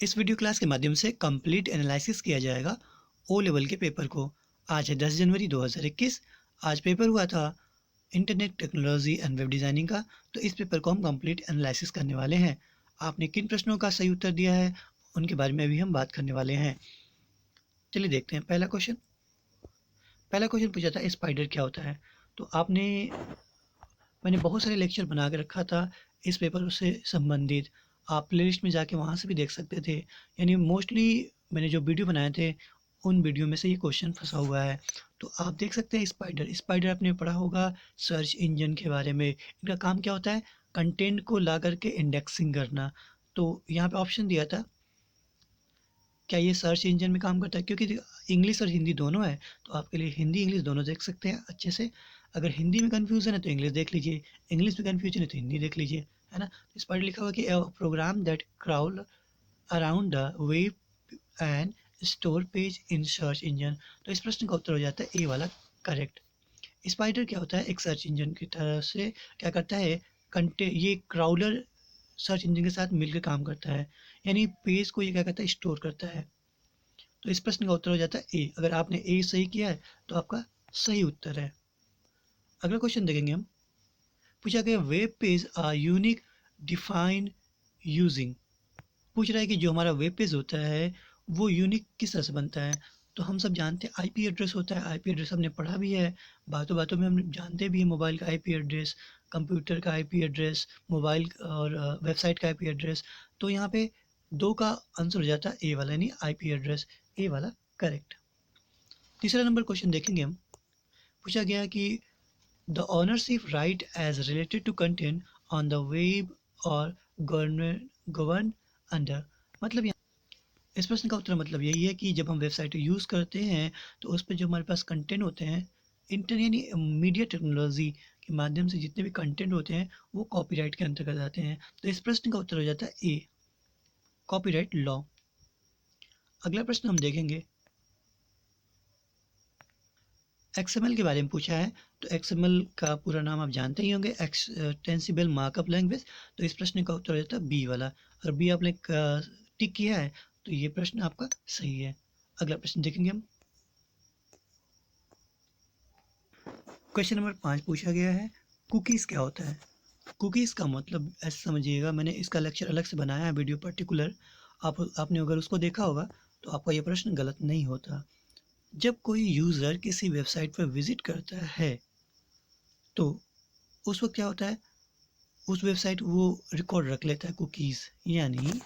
इस video class के माध्यम से कंप्लीट एनालिसिस किया जाएगा ओ लेवल के पेपर को। आज है 10 जनवरी 2021। आज पेपर हुआ था internet technology and web designing का। तो इस पेपर को हम कंप्लीट एनालिसिस करने वाले हैं। आपने किन प्रश्नों का सही उत्तर दिया है उनके बारे में अभी हम बात करने वाले हैं। चलिए देखते हैं पहला क्वेश्चन पूछा था स्पाइडर क्या होता है। तो मैंने बहुत सारे लेक्चर बना के रखा था इस पेपर से संबंधित। आप प्लेलिस्ट में जाके वहाँ से भी देख सकते थे। यानी मोस्टली मैंने जो वीडियो बनाए थे उन वीडियो में से ये क्वेश्चन फंसा हुआ है। तो आप देख सकते हैं स्पाइडर आपने पढ़ा होगा सर्च इंजन के बारे में। इनका काम क्या होता है? कंटेंट को ला करके इंडेक्सिंग करना। तो यहाँ पे ऑप्शन दिया था, क्या ये सर्च इंजन में काम करता है? क्योंकि इंग्लिश और हिंदी दोनों है, तो आपके लिए हिंदी इंग्लिश दोनों देख सकते हैं अच्छे से। अगर हिंदी में कन्फ्यूज़न है तो इंग्लिश देख लीजिए, इंग्लिश में कन्फ्यूजन है तो हिंदी देख लीजिए, है ना। इस पर लिखा हुआ कि program that crawl around the web and store page in search engine. तो इस प्रश्न का उत्तर हो जाता है ए वाला करेक्ट। स्पाइडर क्या होता है? एक सर्च इंजन की तरह से क्या करता है, ये क्राउलर सर्च इंजन के साथ मिलकर काम करता है। यानी पेज को ये क्या करता है, स्टोर करता है। तो इस प्रश्न का उत्तर हो जाता है ए। अगर आपने ए सही किया है तो आपका सही उत्तर है। अगला क्वेश्चन देखेंगे हम। पूछा गया web page are unique define using. पूछ रहा है कि जो हमारा वेब पेज होता है वो यूनिक किस तरह से बनता है। तो हम सब जानते हैं आईपी एड्रेस होता है। आईपी एड्रेस हमने पढ़ा भी है, बातों बातों में हम जानते भी हैं। मोबाइल का आईपी एड्रेस, कंप्यूटर का आईपी एड्रेस, मोबाइल और वेबसाइट का आईपी एड्रेस। तो यहाँ पे दो का आंसर हो जाता है ए वाला, यानी आईपी एड्रेस ए वाला करेक्ट। तीसरा नंबर क्वेश्चन देखेंगे हम। पूछा गया कि the ownership right as related to content on the web और गवर्न अंडर। मतलब इस प्रश्न का उत्तर मतलब यही है कि जब हम वेबसाइट यूज़ करते हैं तो उस पर जो हमारे पास कंटेंट होते हैं, इंटर यानी मीडिया टेक्नोलॉजी के माध्यम से जितने भी कंटेंट होते हैं वो कॉपीराइट के अंतर्गत आते हैं। तो इस प्रश्न का उत्तर हो जाता है ए, कॉपीराइट लॉ। अगला प्रश्न हम देखेंगे, एक्सएमएल के बारे में पूछा है। तो एक्सएमएल का पूरा नाम आप जानते ही होंगे, एक्सटेंसिबल मार्कअप लैंग्वेज। तो इस प्रश्न का उत्तर हो जाता है बी वाला। और बी आपने टिक किया है तो ये प्रश्न आपका सही है। अगला प्रश्न देखेंगे हम। क्वेश्चन नंबर 5 पूछा गया है, कुकीज़ क्या होता है। कुकीज़ का मतलब ऐसे समझिएगा, मैंने इसका लेक्चर अलग से बनाया है वीडियो पर्टिकुलर। आपने अगर उसको देखा होगा तो आपका ये प्रश्न गलत नहीं होता। जब कोई यूज़र किसी वेबसाइट पर विजिट करता है तो उस वक्त क्या होता है, उस वेबसाइट वो रिकॉर्ड रख लेता है कुकीज़। यानी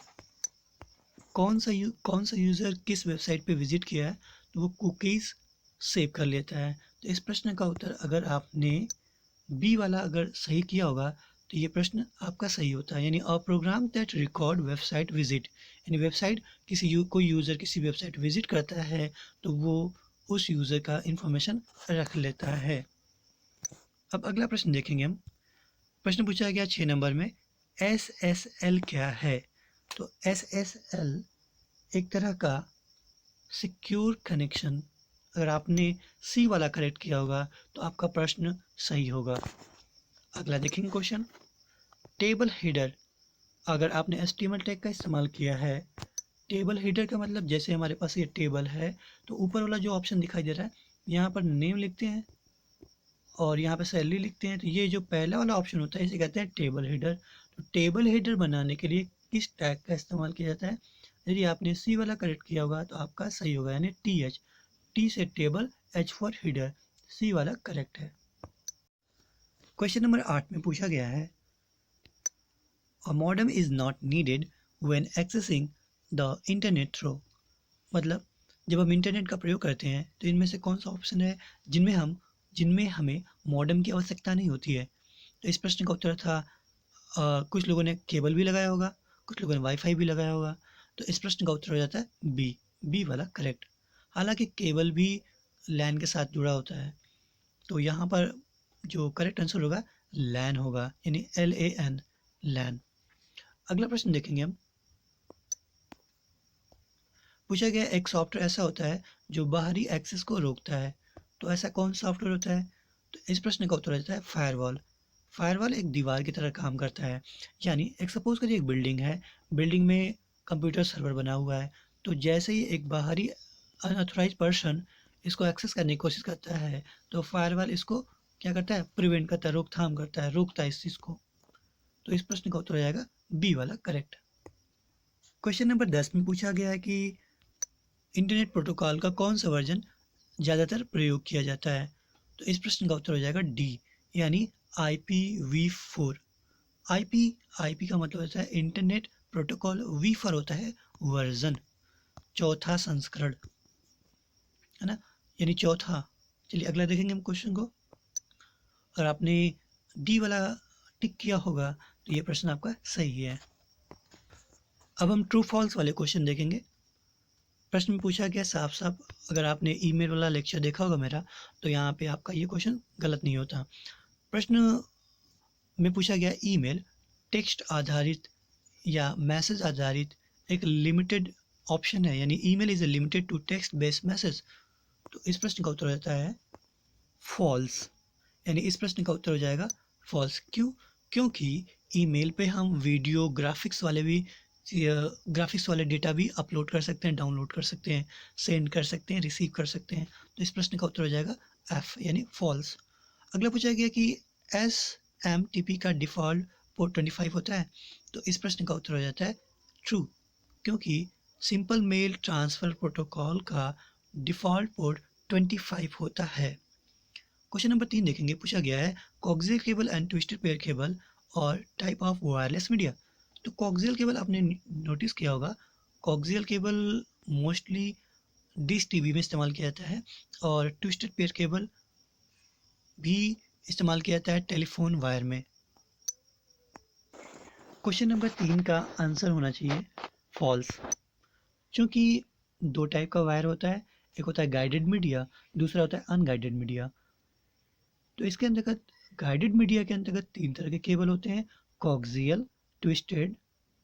कौन सा यूज़र किस वेबसाइट पे विजिट किया है तो वो कुकीज़ सेव कर लेता है। तो इस प्रश्न का उत्तर अगर आपने बी वाला अगर सही किया होगा तो ये प्रश्न आपका सही होता है। यानी a program that record website visit. यानी कोई यूज़र किसी वेबसाइट विजिट करता है तो वो उस यूज़र का इंफॉर्मेशन रख लेता है। अब अगला प्रश्न देखेंगे हम। प्रश्न पूछा गया 6 नंबर में, SSL क्या है। तो SSL एक तरह का सिक्योर कनेक्शन। अगर आपने सी वाला करेक्ट किया होगा तो आपका प्रश्न सही होगा। अगला देखेंगे क्वेश्चन, टेबल हेडर। अगर आपने HTML टैग का इस्तेमाल किया है, टेबल हेडर का मतलब जैसे हमारे पास ये टेबल है तो ऊपर वाला जो ऑप्शन दिखाई दे रहा है यहाँ पर नेम लिखते हैं और यहाँ पे सैलरी लिखते हैं। तो ये जो पहला वाला ऑप्शन होता है इसे कहते हैं टेबल हेडर। तो टेबल हेडर बनाने के लिए किस टैग का इस्तेमाल किया जाता है? यदि आपने सी वाला करेक्ट किया होगा तो आपका सही होगा, यानी TH। टी से टेबल, H फॉर हेडर, सी वाला करेक्ट है। क्वेश्चन नंबर 8 में पूछा गया है, a modem is not needed when accessing the internet through. मतलब जब हम इंटरनेट का प्रयोग करते हैं तो इनमें से कौन सा ऑप्शन है जिनमें हमें मॉडेम की आवश्यकता नहीं होती है। तो इस प्रश्न का उत्तर था कुछ लोगों ने केबल भी लगाया होगा, कुछ लोगों ने वाईफाई भी लगाया होगा। तो इस प्रश्न का उत्तर हो जाता है बी वाला करेक्ट। हालांकि केबल भी लैन के साथ जुड़ा होता है। तो यहाँ पर जो करेक्ट आंसर होगा लैन होगा, यानी LAN, लैन। अगला प्रश्न देखेंगे हम। पूछा गया एक सॉफ्टवेयर ऐसा होता है जो बाहरी एक्सेस को रोकता है। तो ऐसा कौन सा सॉफ्टवेयर होता है? तो इस प्रश्न का उत्तर होता है फायरवॉल। फायरवॉल एक दीवार की तरह काम करता है। यानी एक सपोज करिए एक बिल्डिंग है, बिल्डिंग में कंप्यूटर सर्वर बना हुआ है, तो जैसे ही एक बाहरी अनऑथराइज्ड पर्सन इसको एक्सेस करने की कोशिश करता है, तो फायरवॉल इसको क्या करता है, प्रिवेंट करता है, रोकथाम करता है, रोकता है इस चीज़ को। तो इस प्रश्न का उत्तर हो जाएगा बी वाला करेक्ट। क्वेश्चन नंबर 10 में पूछा गया है कि इंटरनेट प्रोटोकॉल का कौन सा वर्जन ज़्यादातर प्रयोग किया जाता है। तो इस प्रश्न का उत्तर हो जाएगा डी, यानी IPv4। आईपी आईपी का मतलब होता है इंटरनेट प्रोटोकॉल, वी फॉर होता है वर्जन, चौथा संस्करण, है ना, यानी चौथा। चलिए अगला देखेंगे हम क्वेश्चन को। और आपने डी वाला टिक किया होगा तो ये प्रश्न आपका सही है। अब हम ट्रू फॉल्स वाले क्वेश्चन देखेंगे। प्रश्न में पूछा गया साफ साफ, अगर आपने ईमेल वाला लेक्चर देखा होगा मेरा, तो यहाँ पे आपका ये क्वेश्चन गलत नहीं होता। प्रश्न में पूछा गया ईमेल टेक्स्ट आधारित या मैसेज आधारित एक लिमिटेड ऑप्शन है, यानी email is a limited to text based message. तो इस प्रश्न का उत्तर हो जाता है फॉल्स, यानी इस प्रश्न का उत्तर हो जाएगा फॉल्स। क्यों? क्योंकि ईमेल पे हम वीडियो ग्राफिक्स वाले डेटा भी अपलोड कर सकते हैं, डाउनलोड कर सकते हैं, सेंड कर सकते हैं, रिसीव कर सकते हैं। तो इस प्रश्न का उत्तर हो जाएगा एफ, यानी फॉल्स। अगला पूछा गया कि SMTP का डिफ़ॉल्ट पोर्ट 25 होता है। तो इस प्रश्न का उत्तर हो जाता है ट्रू, क्योंकि सिंपल मेल ट्रांसफ़र प्रोटोकॉल का डिफ़ॉल्ट पोर्ट 25 होता है। क्वेश्चन नंबर 3 देखेंगे। पूछा गया है coaxial cable and twisted pair cable और टाइप ऑफ वायरलेस मीडिया। तो कोक्सियल केबल आपने नोटिस किया होगा, coaxial cable mostly dish TV में इस्तेमाल किया जाता है, और ट्विस्टेड पेयर केबल भी इस्तेमाल किया जाता है टेलीफोन वायर में। क्वेश्चन नंबर 3 का आंसर होना चाहिए फॉल्स, क्योंकि दो टाइप का वायर होता है, एक होता है गाइडेड मीडिया, दूसरा होता है अनगाइडेड मीडिया। तो इसके अंतर्गत गाइडेड मीडिया के अंतर्गत 3 तरह के केबल होते हैं, कोक्सियल, ट्विस्टेड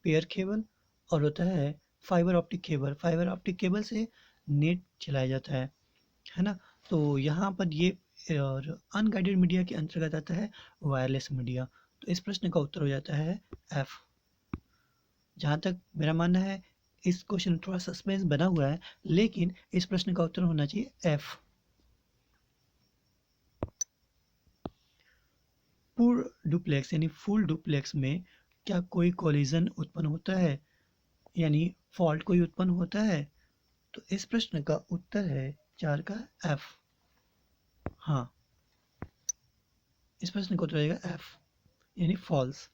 पेयर केबल, और होता है fibre optic cable. Fibre optic cable से नेट चलाया जाता है ना। तो यहाँ पर ये और अनगाइडेड मीडिया के अंतर्गत आता है वायरलेस मीडिया। तो इस प्रश्न का उत्तर हो जाता है एफ। जहाँ तक मेरा मानना है, इस क्वेश्चन में थोड़ा सस्पेंस बना हुआ है, लेकिन इस प्रश्न का उत्तर होना चाहिए एफ। पूर्ण डुप्लेक्स यानी फुल डुप्लेक्स में क्या कोई कोलिजन उत्पन्न होता है, यानी फॉल्ट कोई उत्पन्न होता है? तो इस प्रश्न का उत्तर है 4 का एफ। हाँ, इस प्रश्न का उत्तर रहेगा एफ, यानी फॉल्स।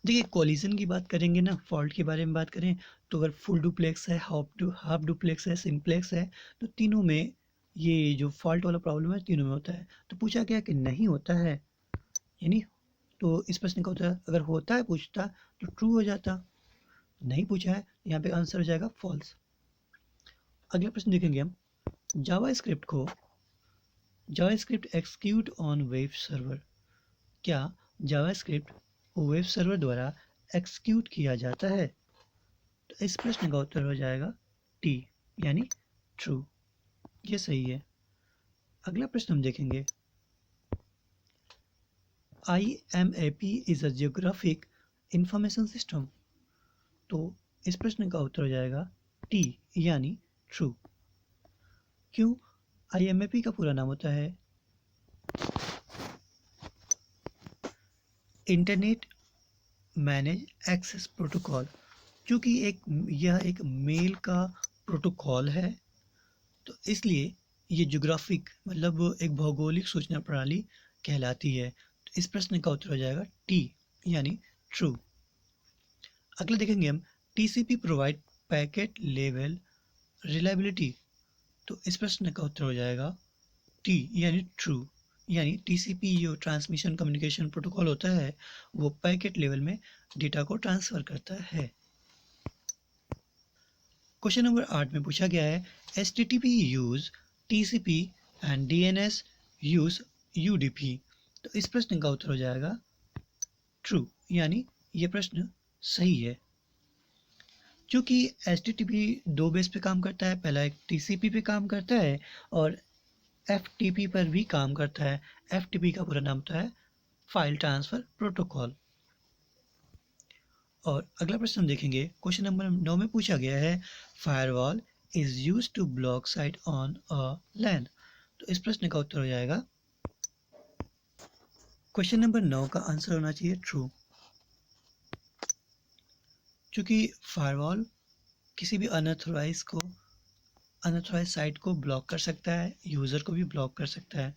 देखिए कोलिजन की बात करेंगे ना, फॉल्ट के बारे में बात करें, तो अगर फुल डुप्लेक्स है, हाफ डुप्लेक्स है, सिंप्लेक्स है, तो तीनों में ये जो फॉल्ट वाला प्रॉब्लम है तीनों में होता है। तो पूछा गया कि नहीं होता है, यानी तो इस प्रश्न का उत्तर अगर होता है पूछता तो ट्रू हो जाता, नहीं पूछा है, यहाँ पे आंसर हो जाएगा फॉल्स। अगला प्रश्न देखेंगे हम। JavaScript execute on web server. क्या जावास्क्रिप्ट वेब सर्वर द्वारा एक्सिक्यूट किया जाता है? तो इस प्रश्न का उत्तर हो जाएगा टी, यानी ट्रू, ये सही है। अगला प्रश्न हम देखेंगे। IMAP is a geographic information system. तो इस प्रश्न का उत्तर हो जाएगा टी, यानी ट्रू। क्यों? IMAP का पूरा नाम होता है इंटरनेट मैनेज एक्सेस प्रोटोकॉल, क्योंकि यह एक मेल का प्रोटोकॉल है, तो इसलिए ये ज्योग्राफिक मतलब एक भौगोलिक सूचना प्रणाली कहलाती है। तो इस प्रश्न का उत्तर हो जाएगा टी, यानी ट्रू। अगला देखेंगे हम। TCP provide packet level reliability. तो इस प्रश्न का उत्तर हो जाएगा टी, यानी ट्रू, यानी TCP जो ट्रांसमिशन कम्युनिकेशन प्रोटोकॉल होता है वो पैकेट लेवल में डेटा को ट्रांसफ़र करता है। क्वेश्चन नंबर 8 में पूछा गया है HTTP use TCP and DNS use UDP। तो इस प्रश्न का उत्तर हो जाएगा ट्रू, यानी ये प्रश्न सही है। क्योंकि HTTP दो बेस पे काम करता है, पहला एक TCP पे काम करता है और FTP पर भी काम करता है। FTP का पूरा नाम होता है फाइल ट्रांसफ़र प्रोटोकॉल। और अगला प्रश्न हम देखेंगे, क्वेश्चन नंबर 9 में पूछा गया है, firewall is used to block site on a LAN. तो इस प्रश्न का उत्तर हो जाएगा, क्वेश्चन नंबर 9 का आंसर होना चाहिए ट्रू। क्योंकि फायरवॉल किसी भी अनऑथराइज साइट को ब्लॉक कर सकता है, यूज़र को भी ब्लॉक कर सकता है।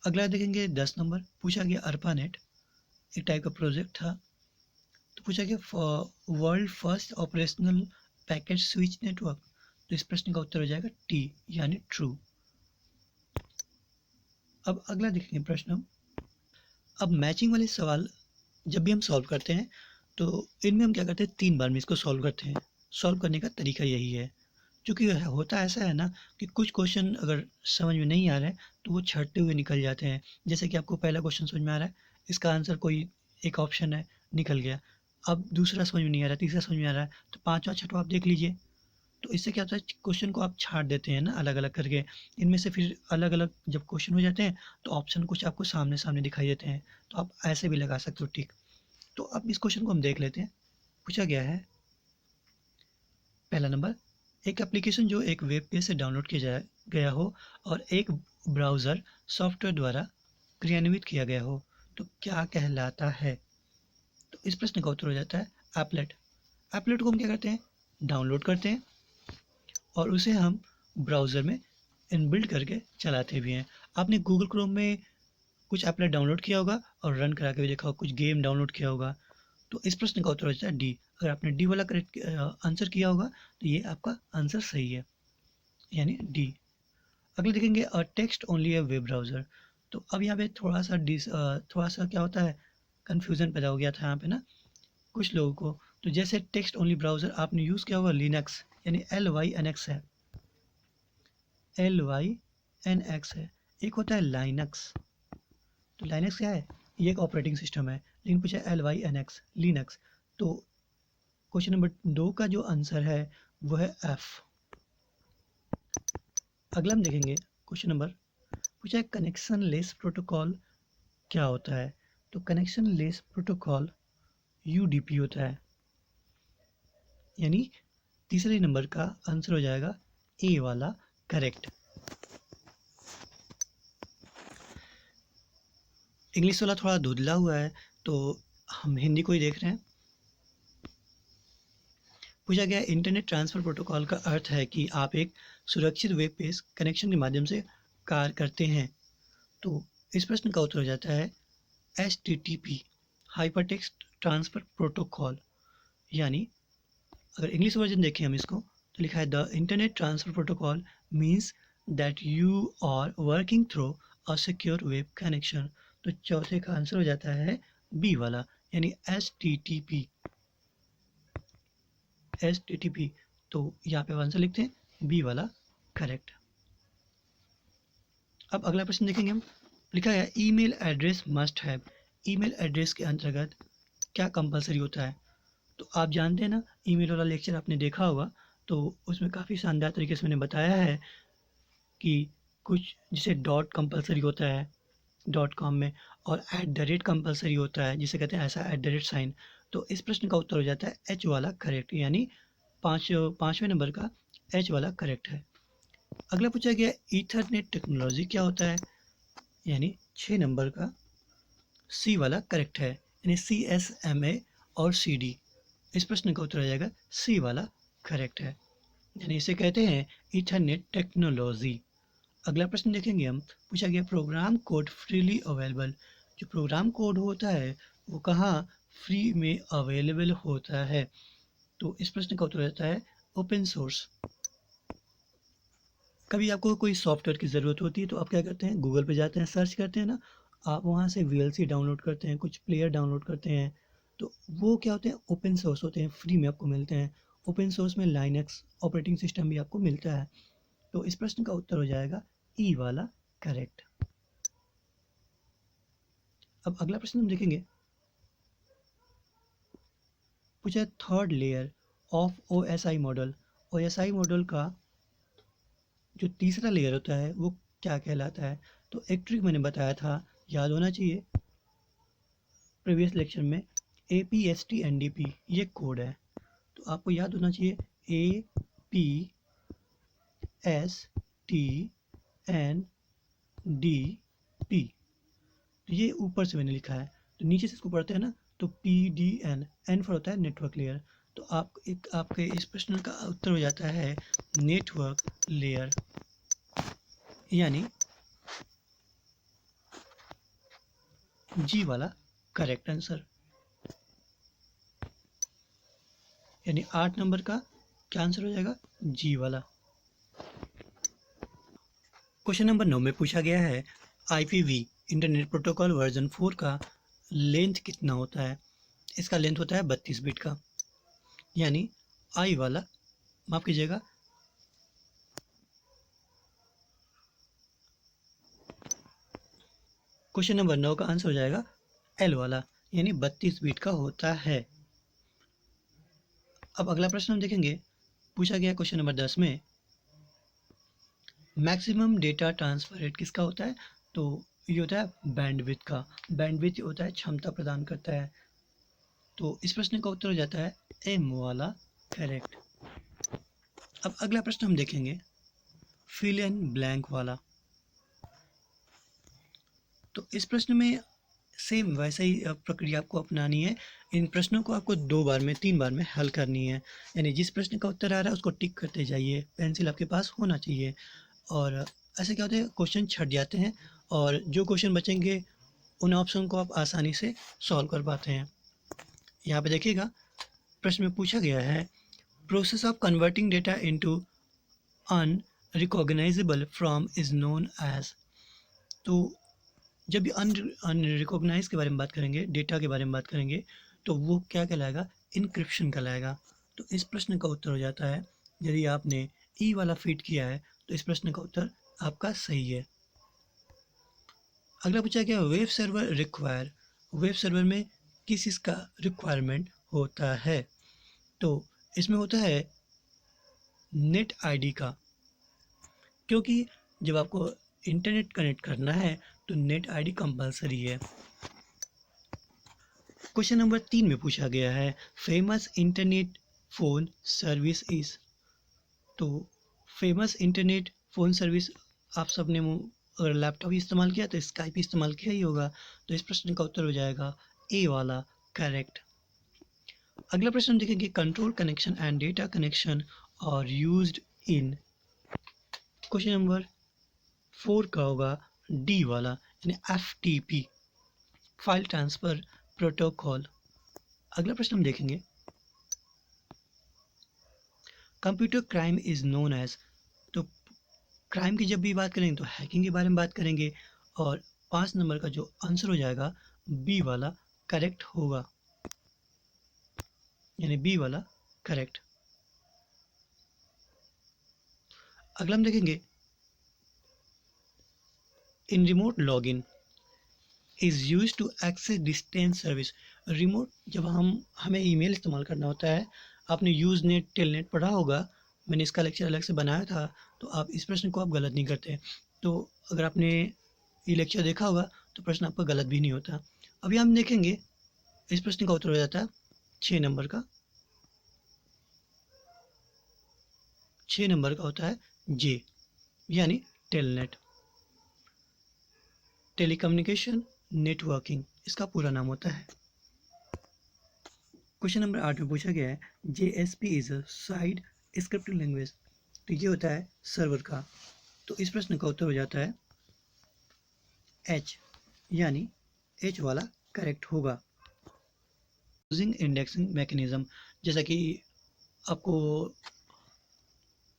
अगला देखेंगे 10 नंबर, पूछा गया अर्पानेट एक टाइप का प्रोजेक्ट था। तो पूछा गया world first operational packet switch network. तो इस प्रश्न का उत्तर हो जाएगा टी यानी ट्रू। अब अगला देखेंगे प्रश्न। अब मैचिंग वाले सवाल जब भी हम सॉल्व करते हैं तो इनमें हम क्या करते हैं, 3 बार में इसको सॉल्व करते हैं। सॉल्व करने का तरीका यही है, क्योंकि होता ऐसा है ना कि कुछ क्वेश्चन अगर समझ में नहीं आ रहे हैं तो वो छँटते हुए निकल जाते हैं। जैसे कि आपको पहला क्वेश्चन समझ में आ रहा है, इसका आंसर कोई एक ऑप्शन है, निकल गया। अब दूसरा समझ में नहीं आ रहा, तीसरा समझ में आ रहा है, तो पाँचवा छठवां आप देख लीजिए। तो इससे क्या होता है, क्वेश्चन को आप छाँट देते हैं ना अलग-अलग करके। इनमें से फिर अलग-अलग जब क्वेश्चन हो जाते हैं तो ऑप्शन कुछ आपको सामने-सामने दिखाई देते हैं। तो आप ऐसे भी लगा सकते हो टिक। तो अब इस क्वेश्चन को हम देख लेते हैं। पूछा गया है, पहला नंबर, एक एप्लीकेशन जो एक वेब पेज से डाउनलोड किया गया हो और एक ब्राउज़र सॉफ्टवेयर द्वारा क्रियान्वित किया गया हो, तो क्या कहलाता है? तो इस प्रश्न का उत्तर हो जाता है एप्लेट। एप्लेट को हम क्या करते हैं, डाउनलोड करते हैं और उसे हम ब्राउज़र में इनबिल्ट करके चलाते भी हैं। आपने गूगल क्रोम में कुछ एप्लेट डाउनलोड किया होगा और रन करा के भी देखा होगा, कुछ गेम डाउनलोड किया होगा। तो इस प्रश्न का उत्तर हो जाता है डी। अगर आपने डी वाला करेक्ट आंसर किया होगा तो ये आपका आंसर सही है, यानी डी। अगले देखेंगे टेक्स्ट ओनली है वेब ब्राउज़र। तो अब यहाँ पे थोड़ा सा क्या होता है, कन्फ्यूज़न पैदा हो गया था यहाँ पे ना कुछ लोगों को। तो जैसे टेक्स्ट ओनली ब्राउज़र आपने यूज़ किया होगा लिनक्स, यानी LYNX है, LYNX है। एक होता है लाइनक्स। तो लाइनक्स क्या है, ये एक ऑपरेटिंग सिस्टम है, लेकिन पूछा LYNX लिनक्स। तो क्वेश्चन नंबर 2 का जो आंसर है वो है एफ। अगला हम देखेंगे क्वेश्चन नंबर, पूछा है कनेक्शन लेस प्रोटोकॉल क्या होता है। तो कनेक्शन लेस प्रोटोकॉल UDP होता है, यानी तीसरे नंबर का आंसर हो जाएगा ए वाला करेक्ट। इंग्लिश वाला थोड़ा धुंधला हुआ है तो हम हिंदी को ही देख रहे हैं। पूछा गया इंटरनेट ट्रांसफ़र प्रोटोकॉल का अर्थ है कि आप एक सुरक्षित वेब पेज कनेक्शन के माध्यम से कार्य करते हैं। तो इस प्रश्न का उत्तर हो जाता है HTTP हाइपरटेक्स्ट ट्रांसफ़र प्रोटोकॉल। यानी अगर इंग्लिश वर्जन देखें हम इसको तो लिखा है the internet transfer protocol means that you are working through a secure web connection. तो चौथे का आंसर हो जाता है बी वाला, यानी HTTP। तो यहाँ पे आंसर लिखते हैं बी वाला करेक्ट। अब अगला प्रश्न देखेंगे हम, लिखा है email address must have. Email address के अंतर्गत क्या कंपलसरी होता है। तो आप जानते हैं ना, ईमेल वाला लेक्चर आपने देखा होगा, तो उसमें काफ़ी शानदार तरीके से मैंने बताया है कि कुछ जैसे डॉट कंपलसरी होता है डॉट कॉम में, और @ कंपलसरी होता है जिसे कहते हैं ऐसा @ साइन। तो इस प्रश्न का उत्तर हो जाता है एच वाला करेक्ट, यानी पाँचवें नंबर का एच वाला करेक्ट है। अगला पूछा गया ईथरनेट टेक्नोलॉजी क्या होता है, यानी 6 नंबर का सी वाला करेक्ट है, यानी CSMA और CD। इस प्रश्न का उत्तर आ जाएगा सी वाला करेक्ट है, यानी इसे कहते हैं ईथरनेट टेक्नोलॉजी। अगला प्रश्न देखेंगे हम, पूछा गया प्रोग्राम कोड फ्रीली अवेलेबल। जो प्रोग्राम कोड होता है वो कहाँ फ्री में अवेलेबल होता है। तो इस प्रश्न का उत्तर रहता है ओपन सोर्स। कभी आपको कोई सॉफ्टवेयर की ज़रूरत होती है तो आप क्या करते हैं, गूगल पे जाते हैं, सर्च करते हैं ना, आप वहाँ से VLC डाउनलोड करते हैं, कुछ प्लेयर डाउनलोड करते हैं। तो वो क्या होते हैं, ओपन सोर्स होते हैं, फ्री में आपको मिलते हैं। ओपन सोर्स में लाइनक्स ऑपरेटिंग सिस्टम भी आपको मिलता है। तो इस प्रश्न का उत्तर हो जाएगा ई वाला करेक्ट। अब अगला प्रश्न हम देखेंगे, पूछा है third layer of OSI model. OSI model का जो तीसरा लेयर होता है वो क्या कहलाता है। तो एक ट्रिक मैंने बताया था याद होना चाहिए, प्रीवियस लेक्चर में APSTNDP ये कोड है, तो आपको याद होना चाहिए APSTNDP। तो ये ऊपर से मैंने लिखा है, तो नीचे से इसको पढ़ते हैं ना, तो PDN, एन फॉर होता है नेटवर्क लेयर। तो आपके इस प्रश्न का उत्तर हो जाता है नेटवर्क लेयर, यानी जी वाला करेक्ट आंसर। यानी 8 नंबर का क्या आंसर हो जाएगा, जी वाला। क्वेश्चन नंबर 9 में पूछा गया है IPv इंटरनेट प्रोटोकॉल वर्जन 4 का लेंथ कितना होता है। इसका लेंथ होता है 32 बिट का, यानी आई वाला, माफ कीजिएगा, क्वेश्चन नंबर 9 का आंसर हो जाएगा एल वाला, यानी 32 बिट का होता है। अब अगला प्रश्न हम देखेंगे, पूछा गया क्वेश्चन नंबर 10 में मैक्सिमम डेटा ट्रांसफर रेट किसका होता है। तो ये होता है बैंडविड्थ का। बैंडविड्थ होता है क्षमता प्रदान करता है। तो इस प्रश्न का उत्तर हो जाता है एम वाला करेक्ट। अब अगला प्रश्न हम देखेंगे फिल इन ब्लैंक वाला। तो इस प्रश्न में सेम वैसा ही प्रक्रिया आपको अपनानी है। इन प्रश्नों को आपको 2 बार में 3 बार में हल करनी है, यानी जिस प्रश्न का उत्तर आ रहा है उसको टिक करते जाइए, पेंसिल आपके पास होना चाहिए। और ऐसे क्या होता है, क्वेश्चन छट जाते हैं और जो क्वेश्चन बचेंगे उन ऑप्शन को आप आसानी से सॉल्व कर पाते हैं। यहाँ पे देखिएगा, प्रश्न में पूछा गया है process of converting data into unrecognisable from is known as. तो जब भी अनरिकॉग्नाइज के बारे में बात करेंगे, डेटा के बारे में बात करेंगे, तो वो क्या कहलाएगा, इनक्रिप्शन कहलाएगा। तो इस प्रश्न का उत्तर हो जाता है, यदि आपने ई वाला फिट किया है तो इस प्रश्न का उत्तर आपका सही है। अगला पूछा गया web server require, web server में किस इसका रिक्वायरमेंट होता है। तो इसमें होता है नेट आईडी का, क्योंकि जब आपको इंटरनेट कनेक्ट करना है तो नेट आईडी कंपलसरी है। क्वेश्चन नंबर 3 में पूछा गया है famous internet phone service is. तो फेमस इंटरनेट फ़ोन सर्विस आप सबने अगर लैपटॉप इस्तेमाल किया तो स्काइप इस्तेमाल किया ही होगा। तो इस प्रश्न का उत्तर हो जाएगा ए वाला करेक्ट। अगला प्रश्न देखेंगे control connection and data connection और यूज्ड इन। क्वेश्चन नंबर 4 का होगा डी वाला, यानी FTP, फाइल ट्रांसफ़र प्रोटोकॉल। अगला प्रश्न हम देखेंगे computer crime is known as. तो क्राइम की जब भी बात करेंगे तो हैकिंग के बारे में बात करेंगे, और 5 नंबर का जो आंसर हो जाएगा बी वाला करेक्ट होगा, यानी बी वाला करेक्ट। अगला हम देखेंगे in remote login is use to access distance service. Remote जब हमें ईमेल इस्तेमाल करना होता है, आपने यूज़ नेट टेलनेट पढ़ा होगा, मैंने इसका लेक्चर अलग से बनाया था, तो आप इस प्रश्न को आप गलत नहीं करते। तो अगर आपने ये लेक्चर देखा होगा तो प्रश्न आपका गलत भी नहीं होता। अभी हम देखेंगे इस प्रश्न का उत्तर हो जाता है 6 नंबर का, 6 नंबर का होता है जे, यानी टेलनेट, टेलीकम्युनिकेशन नेटवर्किंग इसका पूरा नाम होता है। क्वेश्चन नंबर 8 में पूछा गया है JSP is a side scripting language. तो ये होता है सर्वर का। तो इस प्रश्न का उत्तर हो जाता है एच, यानी एच वाला करेक्ट होगा। यूजिंग इंडेक्सिंग मैकेनिज्म, जैसा कि आपको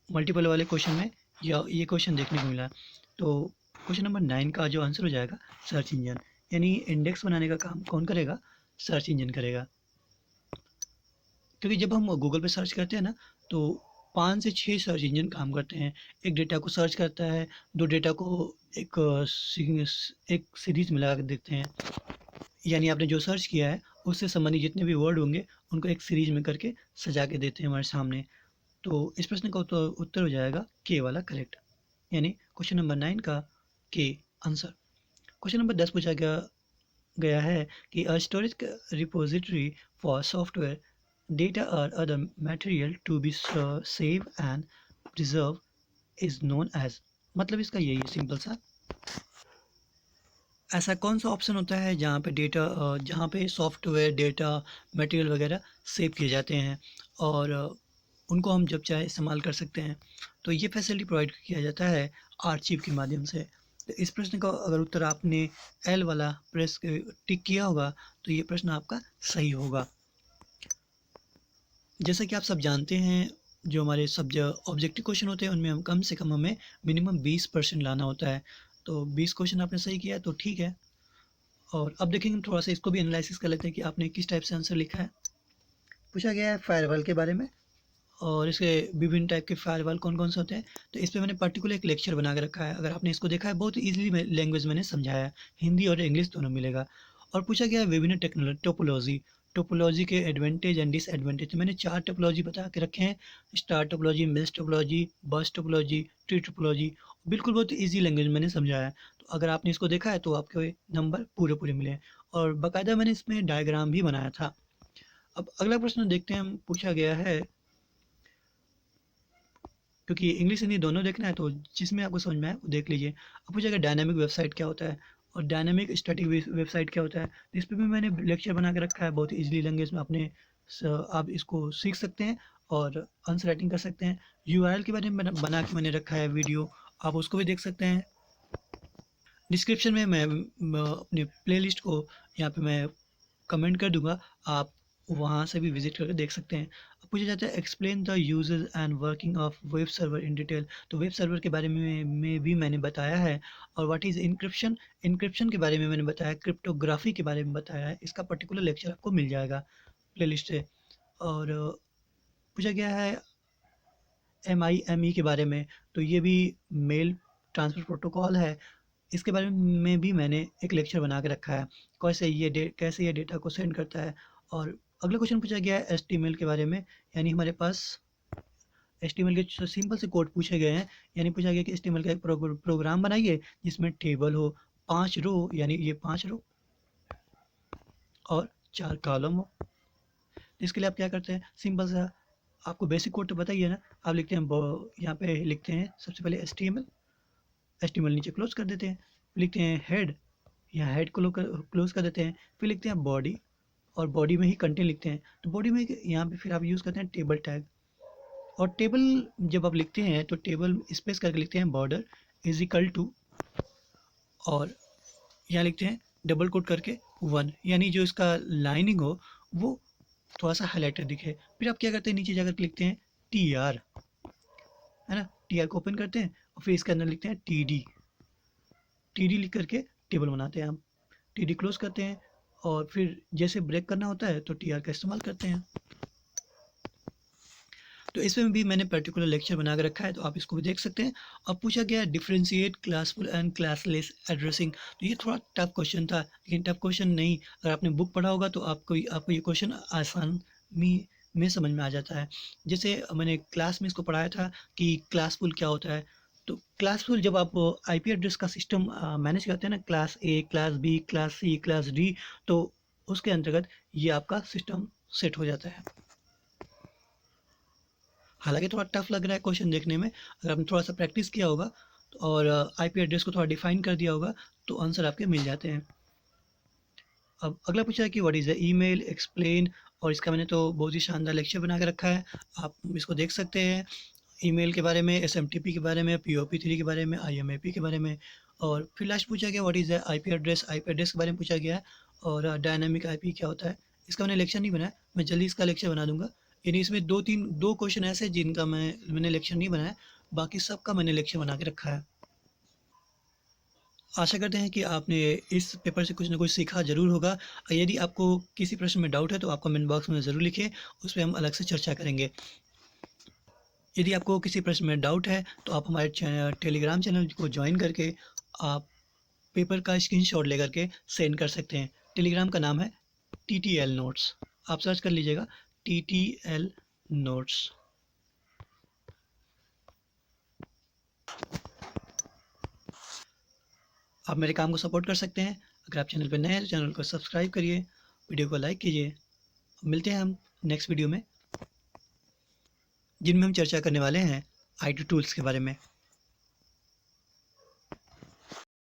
मल्टीपल वाले क्वेश्चन में या ये क्वेश्चन देखने को मिला। तो क्वेश्चन नंबर 9 का जो आंसर हो जाएगा सर्च इंजन, यानी इंडेक्स बनाने का काम कौन करेगा, सर्च इंजन करेगा। क्योंकि जब हम गूगल पे सर्च करते हैं ना, तो 5 से 6 सर्च इंजन काम करते हैं। एक डेटा को सर्च करता है, 2 डेटा को एक एक सीरीज में लगा के देखते हैं, यानी आपने जो सर्च किया है उससे संबंधित जितने भी वर्ड होंगे उनको एक सीरीज में करके सजा के देते हैं हमारे सामने। तो इस प्रश्न का उत्तर हो जाएगा के वाला करेक्ट, यानी क्वेश्चन नंबर 9 का के आंसर। क्वेश्चन नंबर 10 पूछा गया है कि a storage repository for software data और other material to be save and preserve is known as, मतलब इसका यही सिंपल सा, ऐसा कौन सा ऑप्शन होता है जहाँ पे डेटा जहाँ पे सॉफ्टवेयर डेटा मटेरियल वगैरह सेव किए जाते हैं और उनको हम जब चाहे इस्तेमाल कर सकते हैं। तो ये फैसिलिटी प्रोवाइड किया जाता है आर्चिव के माध्यम से। तो इस प्रश्न का अगर उत्तर आपने एल वाला प्रेस टिक किया होगा तो ये प्रश्न आपका सही होगा। जैसा कि आप सब जानते हैं, जो हमारे सब ऑब्जेक्टिव क्वेश्चन होते हैं उनमें हम कम से कम हमें मिनिमम 20% लाना होता है। तो 20 क्वेश्चन आपने सही किया है तो ठीक है। और अब देखेंगे थोड़ा सा इसको भी एनालिसिस कर लेते हैं कि आपने किस टाइप से आंसर लिखा है। पूछा गया है फायरवॉल के बारे में और इसके विभिन्न टाइप के फायरवॉल कौन कौन से होते हैं। तो इस पे मैंने पर्टिकुलर एक लेक्चर बना के रखा है, अगर आपने इसको देखा है बहुत ईजिली लैंग्वेज मैंने समझाया है, हिंदी और इंग्लिश दोनों मिलेगा। और पूछा गया है विभिन्न टेक्नोलॉजी टोपोलॉजी, टोपोलॉजी के एडवांटेज एंड डिसएडवांटेज। तो मैंने 4 टोपोलॉजी बता के रखे हैं, स्टार टोपोलॉजी, मिल्स टोपोलॉजी, बस टोपोलॉजी, ट्री टोपोलॉजी। बिल्कुल बहुत ईजी लैंग्वेज में मैंने समझाया है। तो अगर आपने इसको देखा है तो आपके नंबर पूरे पूरे मिले हैं और बाकायदा मैंने इसमें डायग्राम भी बनाया था। अब अगला प्रश्न देखते हैं, हम पूछा गया है, क्योंकि इंग्लिश हिंदी दोनों देखना है तो जिसमें आपको समझ में आए वो देख लीजिए। अब पूछा गया डायनामिक वेबसाइट क्या होता है और डायनामिक स्टैटिक वेबसाइट क्या होता है। तो इस पर भी मैंने लेक्चर बना के रखा है बहुत इजीली लैंग्वेज में, आप इसको सीख सकते हैं और आंसर राइटिंग कर सकते हैं। यूआरएल के बारे में बना के मैंने रखा है वीडियो, आप उसको भी देख सकते हैं। डिस्क्रिप्शन में मैं अपने प्लेलिस्ट को यहाँ पे मैं कमेंट कर दूंगा, आप वहाँ से भी विजिट करके देख सकते हैं। अब पूछा जाता है explain the uses and working of web server in detail. तो वेब सर्वर के बारे में भी मैंने बताया है। और व्हाट इज़ इनक्रिप्शन, इनक्रिप्शन के बारे में मैंने बताया, क्रिप्टोग्राफी के बारे में बताया है। इसका पर्टिकुलर लेक्चर आपको मिल जाएगा प्लेलिस्ट से। और पूछा गया है MIME के बारे में, तो ये भी मेल ट्रांसफ़र प्रोटोकॉल है। इसके बारे में भी मैंने एक लेक्चर बना के रखा है, कैसे ये डेटा को सेंड करता है। और अगला क्वेश्चन पूछा गया है HTML के बारे में, यानी हमारे पास HTML के सिंपल से कोड पूछे गए हैं। यानी पूछा गया कि HTML का एक प्रोग्राम बनाइए जिसमें टेबल हो, 5 रो, यानी ये 5 रो और 4 कॉलम हो। इसके लिए आप क्या करते हैं, सिंपल सा, आपको बेसिक कोड तो पता ही है ना। आप लिखते हैं यहाँ पे लिखते हैं सबसे पहले HTML नीचे क्लोज कर देते हैं, लिखते हैं हेड, यहाँ हेड को क्लोज कर देते हैं, फिर लिखते हैं बॉडी और बॉडी में ही कंटेंट लिखते हैं। तो बॉडी में यहाँ पे फिर आप यूज़ करते हैं टेबल टैग। और टेबल जब आप लिखते हैं तो टेबल स्पेस करके लिखते हैं बॉर्डर इज इक्वल टू, और यहाँ लिखते हैं डबल कोट करके 1, यानी जो इसका लाइनिंग हो वो थोड़ा सा हाईलाइटेड दिखे। फिर आप क्या करते हैं, नीचे जाकर लिखते हैं TR, है ना, TR को ओपन करते हैं और फिर इसके अंदर लिखते हैं TD लिख करके टेबल बनाते हैं हम। TD क्लोज करते हैं और फिर जैसे ब्रेक करना होता है तो TR का इस्तेमाल करते हैं। तो इसमें भी मैंने पर्टिकुलर लेक्चर बना के रखा है, तो आप इसको भी देख सकते हैं। अब पूछा गया differentiate classful and classless addressing. तो ये थोड़ा टफ क्वेश्चन था, लेकिन टफ क्वेश्चन नहीं, अगर आपने बुक पढ़ा होगा तो आपको ये क्वेश्चन आसान में समझ में आ जाता है। जैसे मैंने क्लास में इसको पढ़ाया था कि क्लासफुल क्या होता है। तो क्लासफुल जब आप IP एड्रेस का सिस्टम मैनेज करते हैं ना, class A, class B, class C, class D, तो उसके अंतर्गत ये आपका सिस्टम सेट हो जाता है। हालांकि थोड़ा टफ लग रहा है क्वेश्चन देखने में, अगर आपने थोड़ा सा प्रैक्टिस किया होगा और IP एड्रेस को थोड़ा डिफाइन कर दिया होगा तो आंसर आपके मिल जाते हैं। अब अगला पूछा है कि what is the email explain, और इसका मैंने तो बहुत ही शानदार लेक्चर बना के रखा है, आप इसको देख सकते हैं। ईमेल के बारे में, SMTP के बारे में, POP3 के बारे में, IMAP के बारे में। और फिर लास्ट पूछा गया what is the IP address के बारे में पूछा गया है। और डायनामिक IP क्या होता है, इसका मैंने लेक्चर नहीं बनाया, मैं जल्दी इसका लेक्चर बना दूंगा। यानी इसमें दो क्वेश्चन ऐसे हैं जिनका मैंने लेक्चर नहीं बनाया, बाकी सबका मैंने लेक्चर बना के रखा है। आशा करते हैं कि आपने इस पेपर से कुछ ना कुछ सीखा ज़रूर होगा। यदि आपको किसी प्रश्न में डाउट है तो आप कमेंट बॉक्स में ज़रूर लिखिए, उस पे हम अलग से चर्चा करेंगे। यदि आपको किसी प्रश्न में डाउट है तो आप हमारे टेलीग्राम चैनल को ज्वाइन करके आप पेपर का स्क्रीनशॉट लेकर के सेंड कर सकते हैं। टेलीग्राम का नाम है TTL नोट्स, आप सर्च कर लीजिएगा TTL नोट्स। आप मेरे काम को सपोर्ट कर सकते हैं। अगर आप चैनल पर नए हैं तो चैनल को सब्सक्राइब करिए, वीडियो को लाइक कीजिए। मिलते हैं हम नेक्स्ट वीडियो में, जिनमें हम चर्चा करने वाले हैं IT टूल्स के बारे में।